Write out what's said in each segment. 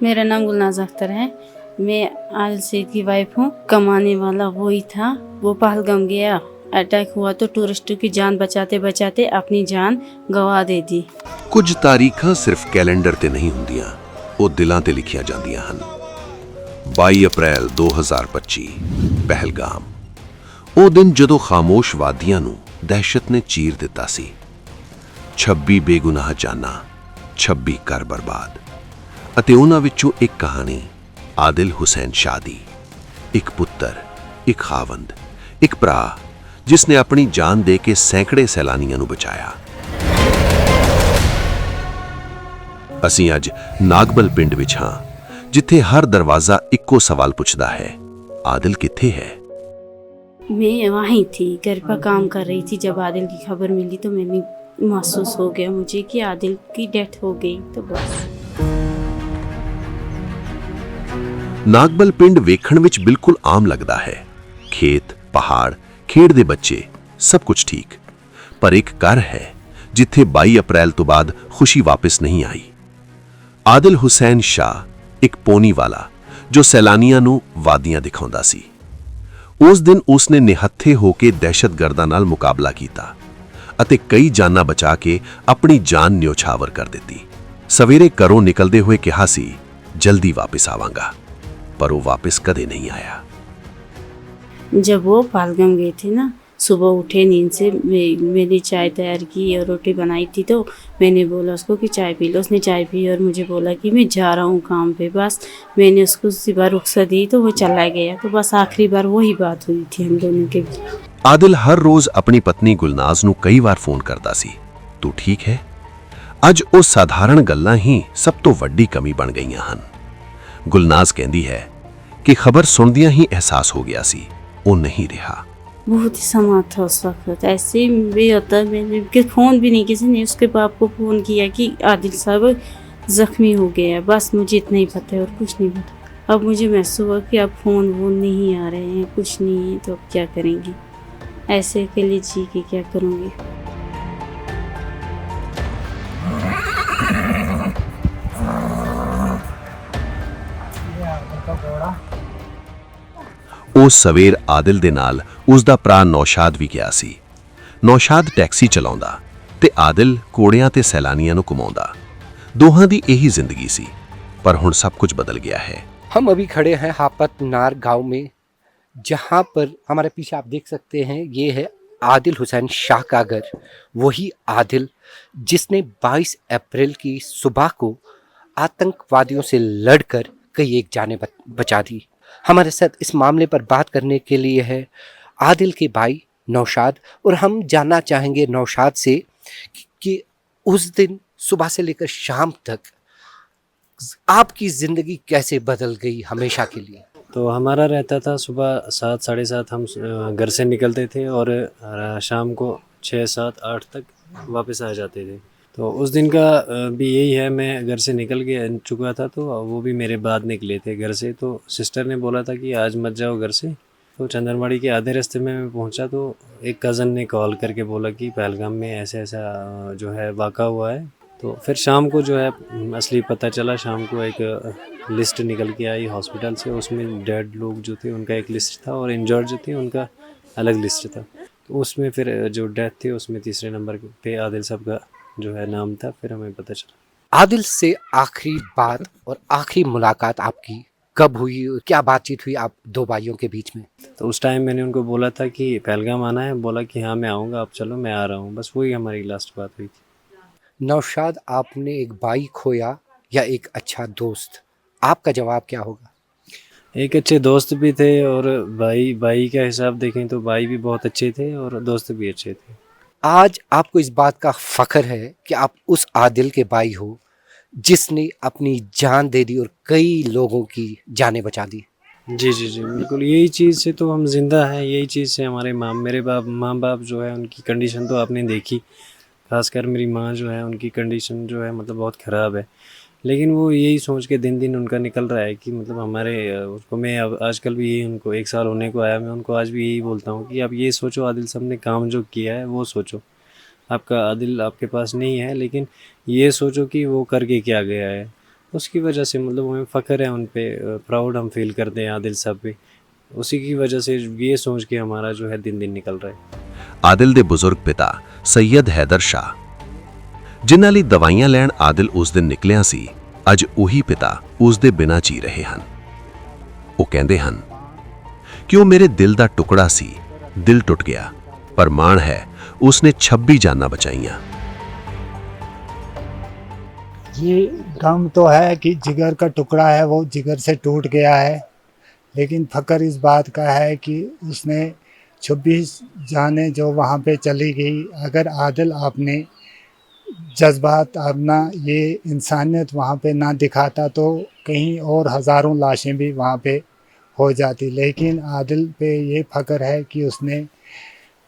मेरा नाम गुलनाज अख्तर है। मैं आदिल सईद की वाइफ हूँ। कमाने वाला वही था। वो पहलगाम गया, अटैक हुआ तो टूरिस्टों की जान बचाते बचाते अपनी जान गवा दे दी। ਕੁਝ ਤਾਰੀਖਾਂ ਸਿਰਫ ਕੈਲੰਡਰ ਤੇ ਨਹੀਂ ਹੁੰਦੀਆਂ, ਉਹ ਦਿਲਾਂ ਤੇ ਲਿਖੀਆਂ ਜਾਂਦੀਆਂ ਹਨ। 22 ਅਪ੍ਰੈਲ 2025 ਪਹਿਲਗਾਮ, ਉਹ ਦਿਨ ਜਦੋਂ ਖਾਮੋਸ਼ ਵਾਦੀਆਂ ਨੂੰ ਦਹਿਸ਼ਤ ਨੇ ਚੀਰ ਦਿੱਤਾ ਸੀ। 26 ਬੇਗੁਨਾਹ ਜਾਨਾਂ, 26 ਘਰ ਬਰਬਾਦ, ਅਤੇ ਉਹਨਾਂ ਵਿੱਚੋਂ ਇੱਕ ਕਹਾਣੀ ਆਦਿਲ ਹੁਸੈਨ ਸ਼ਾਹ ਦੀ। ਇੱਕ ਪੁੱਤਰ, ਇੱਕ ਖਾਵੰਦ, ਇੱਕ ਭਰਾ ਜਿਸ ਨੇ ਆਪਣੀ ਜਾਨ ਦੇ ਕੇ ਸੈਂਕੜੇ ਸੈਲਾਨੀਆਂ ਨੂੰ ਬਚਾਇਆ। ਅਸੀਂ ਅੱਜ ਨਾਗਬਲ ਪਿੰਡ ਵਿੱਚ ਹਾਂ, ਜਿੱਥੇ ਹਰ ਦਰਵਾਜ਼ਾ ਇੱਕੋ ਸਵਾਲ ਪੁੱਛਦਾ ਹੈ, आदिल किथे है। मैं वहीं थी, घर पर काम कर रही थी। जब आदिल की खबर मिली तो मैंने महसूस हो गया मुझे कि आदिल की डेथ हो गई। तो बस ਨਾਗਬਲ ਪਿੰਡ ਵੇਖਣ ਵਿੱਚ ਬਿਲਕੁਲ ਆਮ ਲੱਗਦਾ ਹੈ। ਖੇਤ, ਪਹਾੜ, ਖੇਡਦੇ ਬੱਚੇ, ਸਭ ਕੁਝ ਠੀਕ। ਪਰ ਇੱਕ ਘਰ ਹੈ ਜਿੱਥੇ 22 ਅਪ੍ਰੈਲ ਤੋਂ ਬਾਅਦ ਖੁਸ਼ੀ ਵਾਪਸ ਨਹੀਂ ਆਈ। ਆਦਿਲ ਹੁਸੈਨ ਸ਼ਾਹ, ਇੱਕ ਪੋਨੀ ਵਾਲਾ ਜੋ ਸੈਲਾਨੀਆਂ ਨੂੰ ਵਾਦੀਆਂ ਦਿਖਾਉਂਦਾ ਸੀ। ਉਸ ਦਿਨ ਉਸਨੇ ਨਿਹੱਥੇ ਹੋ ਕੇ ਦਹਿਸ਼ਤਗਰਦਾਂ ਨਾਲ ਮੁਕਾਬਲਾ ਕੀਤਾ ਅਤੇ ਕਈ ਜਾਨਾਂ ਬਚਾ ਕੇ ਆਪਣੀ ਜਾਨ ਨਿਉਛਾਵਰ ਕਰ ਦਿੱਤੀ। ਸਵੇਰੇ ਘਰੋਂ ਨਿਕਲਦੇ ਹੋਏ ਕਿਹਾ ਸੀ, ਜਲਦੀ ਵਾਪਸ ਆਵਾਂਗਾ, पर वो वापस कदे नहीं आया। जब वो पहलगाम गए थे ना, सुबह उठे नींद से, मैंने चाय तैयार की और रोटी बनाई थी। तो मैंने बोला उसको कि चाय पी लो। उसने चाय पी और मुझे बोला कि मैं जा रहा हूँ काम पे। बस मैंने उसको उसी बार रुखसत दी तो वो चला गया। तो बस आखिरी बार वही बात हुई थी हम दोनों के बीच। आदिल हर रोज अपनी पत्नी गुलनाज ਨੂੰ ਕਈ ਵਾਰ ਫੋਨ ਕਰਦਾ ਸੀ, ਤੂੰ ਠੀਕ ਹੈ? ਅੱਜ ਉਹ ਸਾਧਾਰਨ ਗੱਲਾਂ ਹੀ ਸਭ ਤੋਂ ਵੱਡੀ ਕਮੀ ਬਣ ਗਈਆਂ ਹਨ। गुलनाज कहती है कि खबर सुनदियां ही एहसास हो गया सी, वो नहीं रहा। बहुत ही समा था उस वक्त। ऐसे भी होता, मैंने फ़ोन भी नहीं, किसी ने उसके बाप को फ़ोन किया कि आदिल साहब ज़ख्मी हो गया। बस मुझे इतना ही पता है और कुछ नहीं पता। अब मुझे महसूस हुआ कि अब फ़ोन वोन नहीं आ रहे हैं, कुछ नहीं है, तो अब क्या करेंगी? ऐसे अकेले जी के क्या करूँगी? ਉਸ ਸਵੇਰ ਆਦਿਲ ਦੇ ਨਾਲ ਉਸ ਦਾ ਭਰਾ ਨੌਸ਼ਾਦ ਵੀ ਗਿਆ ਸੀ। ਨੌਸ਼ਾਦ ਟੈਕਸੀ ਚਲਾਉਂਦਾ ਤੇ ਆਦਿਲ ਕੋੜਿਆਂ ਤੇ ਸੈਲਾਨੀਆਂ ਨੂੰ ਘੁਮਾਉਂਦਾ। ਦੋਹਾਂ ਦੀ ਇਹੀ ਜ਼ਿੰਦਗੀ ਸੀ, पर ਹੁਣ सब कुछ बदल गया है। हम अभी खड़े हैं हापत नार गांव में, जहां पर हमारे पीछे आप देख सकते हैं ये है आदिल हुसैन शाह का घर। वही आदिल जिसने 22 अप्रैल की सुबह को आतंकवादियों से लड़कर कई एक जानें बचा दी। हमारे साथ इस मामले पर बात करने के लिए है आदिल के भाई नौशाद, और हम जानना चाहेंगे नौशाद से कि उस दिन सुबह से लेकर शाम तक आपकी ज़िंदगी कैसे बदल गई हमेशा के लिए। तो हमारा रहता था सुबह 7 साढ़े 7 हम घर से निकलते थे और शाम को 6 7 8 तक वापस आ जाते थे। तो उस दिन का भी यही है, मैं घर से निकल के चुका था तो वो भी मेरे बाद निकले थे घर से। तो सिस्टर ने बोला था कि आज मत जाओ घर से। तो चंदनवाड़ी के आधे रास्ते में मैं पहुंचा तो एक कज़न ने कॉल करके बोला कि पहलगाम में ऐसे ऐसा जो है वाक़ा हुआ है। तो फिर शाम को जो है असली पता चला। शाम को एक लिस्ट निकल के आई हॉस्पिटल से, उसमें डेड लोग जो थे उनका एक लिस्ट था और इंजर्ड जो थे उनका अलग लिस्ट था। तो उसमें फिर जो डेथ थी उसमें तीसरे नंबर पे आदिल साहब का जो है नाम था। फिर हमें पता चला। आदिल से आखिरी बात और आखिरी मुलाकात आपकी कब हुई, क्या बातचीत हुई आप दो भाइयों के बीच में? तो उस टाइम मैंने उनको बोला था कि पहलगाम आना है, बोला कि हाँ मैं आऊँगा, आप चलो मैं आ रहा हूँ। बस वही हमारी लास्ट बात हुई थी। नौशाद, आपने एक भाई खोया या एक अच्छा दोस्त, आपका जवाब क्या होगा? एक अच्छे दोस्त भी थे और भाई का हिसाब देखें तो भाई भी बहुत अच्छे थे और दोस्त भी अच्छे थे। आज आपको इस बात का फ़ख्र है कि आप उस आदिल के भाई हो जिसने अपनी जान दे दी और कई लोगों की जानें बचा दी। जी जी जी बिल्कुल, यही चीज़ से तो हम जिंदा हैं। यही चीज़ से हमारे मेरे माँ बाप जो है उनकी कंडीशन तो आपने देखी। खासकर मेरी माँ जो है उनकी कंडीशन जो है मतलब बहुत ख़राब है। लेकिन वो यही सोच के दिन दिन उनका निकल रहा है कि मतलब हमारे उसको मैं अब आजकल भी यही, उनको 1 साल होने को आया, मैं उनको आज भी यही बोलता हूँ कि आप ये सोचो आदिल साहब ने काम जो किया है वो सोचो। आपका आदिल आपके पास नहीं है लेकिन ये सोचो कि वो करके क्या गया है। उसकी वजह से मतलब हमें फ़ख्र है उन पे, प्राउड हम फील करते हैं आदिल साहब पे। उसी की वजह से ये सोच के हमारा जो है दिन दिन निकल रहा है। ਆਦਿਲ ਦੇ ਬਜ਼ੁਰਗ ਪਿਤਾ ਸੈयद ਹੈਦਰ ਸ਼ਾਹ, ਜਿਨ੍ਹਾਂ ਲਈ ਦਵਾਈਆਂ ਲੈਣ ਆਦਿਲ ਉਸ ਦਿਨ ਨਿਕਲਿਆ ਸੀ, ਅੱਜ ਉਹੀ ਪਿਤਾ ਉਸ ਦੇ ਬਿਨਾਂ ਜੀ ਰਹੇ ਹਨ। ਉਹ ਕਹਿੰਦੇ ਹਨ ਕਿ ਉਹ ਮੇਰੇ ਦਿਲ ਦਾ ਟੁਕੜਾ ਸੀ, ਦਿਲ ਟੁੱਟ ਗਿਆ, ਪਰ ਮਾਣ ਹੈ ਉਸਨੇ 26 ਜਾਨਾਂ ਬਚਾਈਆਂ। ये गम तो है कि जिगर का टुकड़ा है वो जिगर से टूट गया है, लेकिन फ़ख्र इस बात का है कि उसने 26 जानें जो वहाँ पे चली गई, अगर आदिल आपने जज्बात अपना ये इंसानियत वहाँ पे ना दिखाता तो कहीं और हज़ारों लाशें भी वहाँ पे हो जाती। लेकिन आदिल पे ये फ़ख्र है कि उसने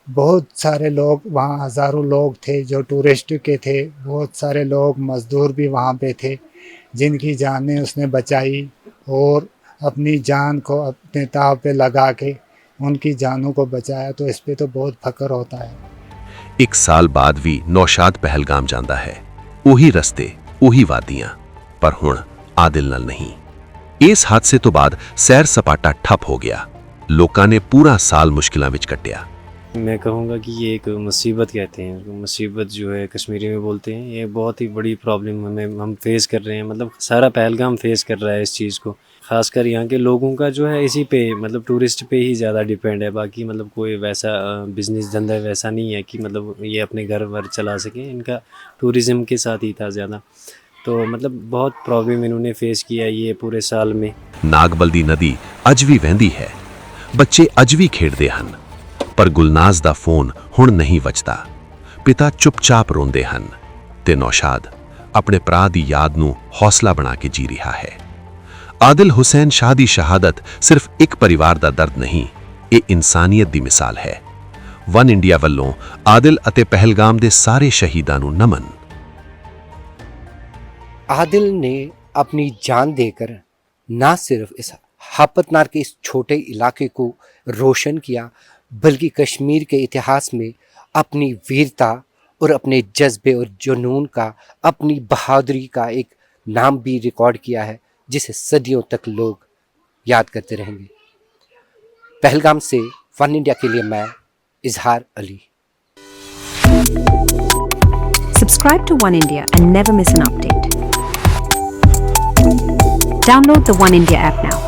बहुत सारे लोग वहाँ, हज़ारों लोग थे जो टूरिस्ट के थे, बहुत सारे लोग मज़दूर भी वहाँ पे थे जिनकी जानें उसने बचाई और अपनी जान को अपने ताव पे लगा के उनकी जानों को बचाया। तो इस पे तो बहुत फ़ख्र होता है। ਇੱਕ ਸਾਲ ਬਾਅਦ ਵੀ ਨੌਸ਼ਾਦ ਪਹਿਲਗਾਮ ਜਾਂਦਾ ਹੈ, ਉਹੀ ਰਸਤੇ, ਉਹੀ ਵਾਦੀਆਂ, ਪਰ ਹੁਣ ਆਦਿਲ ਨਾਲ ਨਹੀਂ। ਇਸ ਹਾਦਸੇ ਤੋਂ ਬਾਅਦ ਸੈਰ ਸਪਾਟਾ ਠੱਪ ਹੋ ਗਿਆ। ਲੋਕਾਂ ਨੇ ਪੂਰਾ ਸਾਲ ਮੁਸ਼ਕਿਲਾਂ ਵਿੱਚ ਕੱਟਿਆ। मैं कहूँगा कि ये एक मुसीबत कहते हैं, मुसीबत जो है कश्मीरी में बोलते हैं, ये बहुत ही बड़ी प्रॉब्लम हम फेस कर रहे हैं। मतलब सारा पहलगाम फेस कर रहा है इस चीज़ को, ख़ासकर यहाँ के लोगों का जो है इसी पे, मतलब टूरिस्ट पे ही ज़्यादा डिपेंड है। बाकी मतलब कोई वैसा बिज़नेस धंधा वैसा नहीं है कि मतलब ये अपने घर वर चला सकें, इनका टूरिज़म के साथ ही था ज़्यादा। तो मतलब बहुत प्रॉब्लम इन्होंने फेस किया ये पूरे साल में। ਨਾਗਬਲ ਦੀ ਨਦੀ ਅੱਜ ਵੀ ਵਹਿੰਦੀ ਹੈ, ਬੱਚੇ ਅੱਜ ਵੀ ਖੇਡਦੇ ਹਨ, ਪਰ ਗੁਲਨਾਜ਼ ਦਾ ਫੋਨ ਹੁਣ ਨਹੀਂ ਵੱਜਦਾ। ਪਿਤਾ ਚੁੱਪਚਾਪ ਰੋਂਦੇ ਹਨ ਤੇ ਨੌਸ਼ਾਦ ਆਪਣੇ ਭਰਾ ਦੀ ਯਾਦ ਨੂੰ ਹੌਸਲਾ ਬਣਾ ਕੇ ਜੀ ਰਿਹਾ ਹੈ। ਆਦਿਲ ਹੁਸੈਨ ਸ਼ਾਹ ਦੀ ਸ਼ਹਾਦਤ ਸਿਰਫ ਇੱਕ ਪਰਿਵਾਰ ਦਾ ਦਰਦ ਨਹੀਂ, ਇਹ ਇਨਸਾਨੀਅਤ ਦੀ ਮਿਸਾਲ ਹੈ। ਵਨ ਇੰਡੀਆ ਵੱਲੋਂ ਆਦਿਲ ਅਤੇ ਪਹਿਲਗਾਮ ਦੇ ਸਾਰੇ ਸ਼ਹੀਦਾਂ ਨੂੰ ਨਮਨ। आदिल ने अपनी जान देकर ना सिर्फ इस हापतनार के इस छोटे इलाके को रोशन किया, बल्कि कश्मीर के इतिहास में अपनी वीरता और अपने जज्बे और जुनून का, अपनी बहादुरी का एक नाम भी रिकॉर्ड किया है, जिसे सदियों तक लोग याद करते रहेंगे। पहलगाम से वन इंडिया के लिए मैं इजहार Ali. Subscribe to One India and never miss an update. Download the One India app now.